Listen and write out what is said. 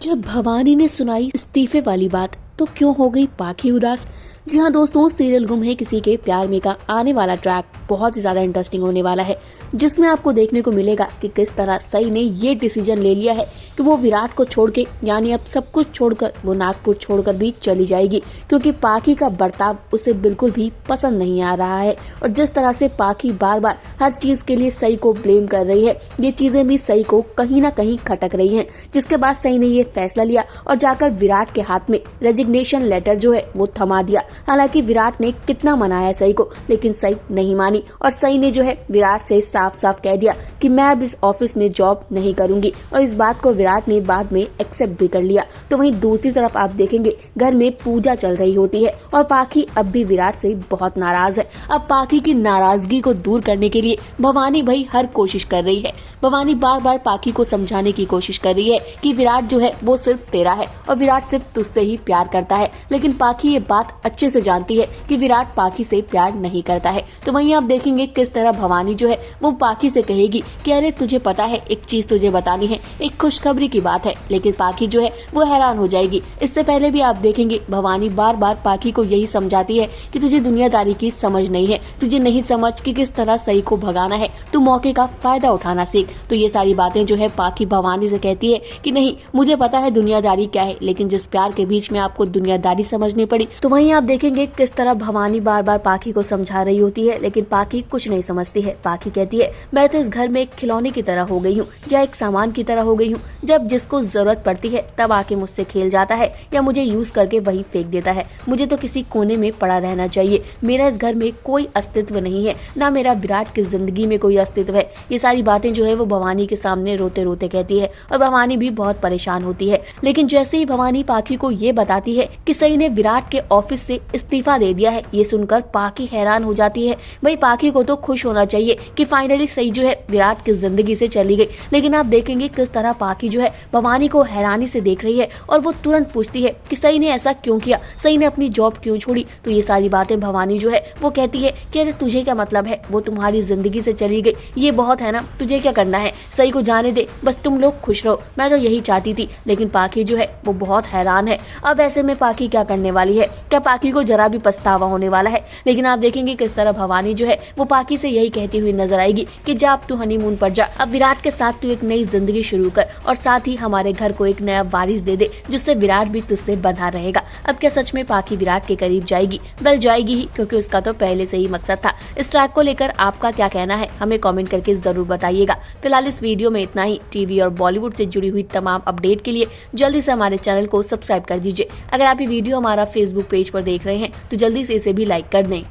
जब भवानी ने सुनाई इस्तीफे वाली बात तो क्यों हो गई पाखी उदास। जी हाँ दोस्तों, सीरियल गुम है किसी के प्यार में का आने वाला ट्रैक बहुत ही ज्यादा इंटरेस्टिंग होने वाला है, जिसमें आपको देखने को मिलेगा कि किस तरह सई ने ये डिसीजन ले लिया है कि वो विराट को छोड़ के यानी अब सब कुछ छोड़कर वो नागपुर छोड़कर भी चली जाएगी, क्योंकि पाखी का बर्ताव उसे बिल्कुल भी पसंद नहीं आ रहा है। और जिस तरह से पाखी बार बार हर चीज के लिए सई को ब्लेम कर रही है, ये चीजें भी सई को कहीं ना कहीं खटक रही है। जिसके बाद सई ने ये फैसला लिया और जाकर विराट के हाथ में रेजिग्नेशन लेटर जो है वो थमा दिया। हालांकि विराट ने कितना मनाया सई को, लेकिन सई नहीं मानी और सई ने जो है विराट से साफ साफ कह दिया कि मैं अब इस ऑफिस में जॉब नहीं करूंगी। और इस बात को विराट ने बाद में एक्सेप्ट भी कर लिया। तो वहीं दूसरी तरफ आप देखेंगे घर में पूजा चल रही होती है और पाखी अब भी विराट से बहुत नाराज है। अब पाखी की नाराजगी को दूर करने के लिए भवानी भाई हर कोशिश कर रही है। भवानी बार बार पाखी को समझाने की कोशिश कर रही है कि विराट जो है वो सिर्फ तेरा है और विराट सिर्फ तुझसे ही प्यार करता है। लेकिन पाखी ये बात अच्छे से जानती है कि विराट पाखी से प्यार नहीं करता है। तो वहीं आप देखेंगे किस तरह भवानी जो है वो पाखी से कहेगी कि अरे तुझे पता है, एक चीज तुझे बतानी है, एक खुशखबरी की बात है। लेकिन पाखी जो है वो हैरान हो जाएगी। इससे पहले भी आप देखेंगे भवानी बार बार पाखी को यही समझाती है कि तुझे दुनियादारी की समझ नहीं है, तुझे नहीं समझ कि किस तरह सही को भगाना है, तू मौके का फायदा उठाना सीख। तो ये सारी बातें जो है पाखी भवानी से कहती है कि नहीं, मुझे पता है दुनियादारी क्या है, लेकिन जिस प्यार के बीच में आपको दुनियादारी समझनी पड़ी। तो वहीं आप देखेंगे किस तरह भवानी बार बार पाखी को समझा रही होती है, लेकिन पाखी कुछ नहीं समझती है। पाखी कहती है मैं तो इस घर में एक खिलौने की तरह हो गई हूँ या एक सामान की तरह हो गई हूँ, जब जिसको जरूरत पड़ती है तब आके मुझसे खेल जाता है या मुझे यूज करके वही फेंक देता है। मुझे तो किसी कोने में पड़ा रहना चाहिए। मेरा इस घर में कोई अस्तित्व नहीं है, ना मेरा विराट की जिंदगी में कोई अस्तित्व है। ये सारी बातें जो है वो भवानी के सामने रोते रोते कहती है और भवानी भी बहुत परेशान होती है। लेकिन जैसे ही भवानी पाखी को ये बताती है कि सई ने विराट के ऑफिस से इस्तीफा दे दिया है, ये सुनकर पाखी हैरान हो जाती है। भाई पाखी को तो खुश होना चाहिए कि फाइनली सई जो है विराट की जिंदगी से चली गई। लेकिन आप देखेंगे किस तरह पाखी जो है भवानी को हैरानी से देख रही है और वो तुरंत पूछती है कि सई ने ऐसा क्यों किया, सई ने अपनी जॉब क्यों छोड़ी। तो ये सारी बातें भवानी जो है वो कहती है कि अरे तुझे क्या मतलब है, वो तुम्हारी जिंदगी से चली गई, ये बहुत है ना, तुझे क्या करना है, सई को जाने दे, बस तुम लोग खुश रहो, मैं तो यही चाहती थी। लेकिन पाखी जो है वो बहुत हैरान है। अब ऐसे में पाखी क्या करने वाली है, क्या पाखी को जरा भी पछतावा होने वाला है। लेकिन आप देखेंगे किस तरह भवानी जो है वो पाखी से यही कहती हुई नजर आएगी कि जा अब तू हनीमून पर जा, अब विराट के साथ तू एक नई जिंदगी शुरू कर और साथ ही हमारे घर को एक नया वारिस दे दे, जिससे विराट भी तुझसे बंधा रहेगा। अब क्या सच में पाखी विराट के करीब जाएगी? वेल जाएगी ही, क्योंकि उसका तो पहले से ही मकसद था। इस ट्रैक को लेकर आपका क्या कहना है हमें कमेंट करके जरूर बताइएगा। फिलहाल इस वीडियो में इतना ही। टीवी और बॉलीवुड से जुड़ी हुई तमाम अपडेट के लिए जल्दी से हमारे चैनल को सब्सक्राइब कर दीजिए। अगर आप ये वीडियो हमारा फेसबुक पेज पर देख रहे हैं तो जल्दी से इसे भी लाइक कर दें।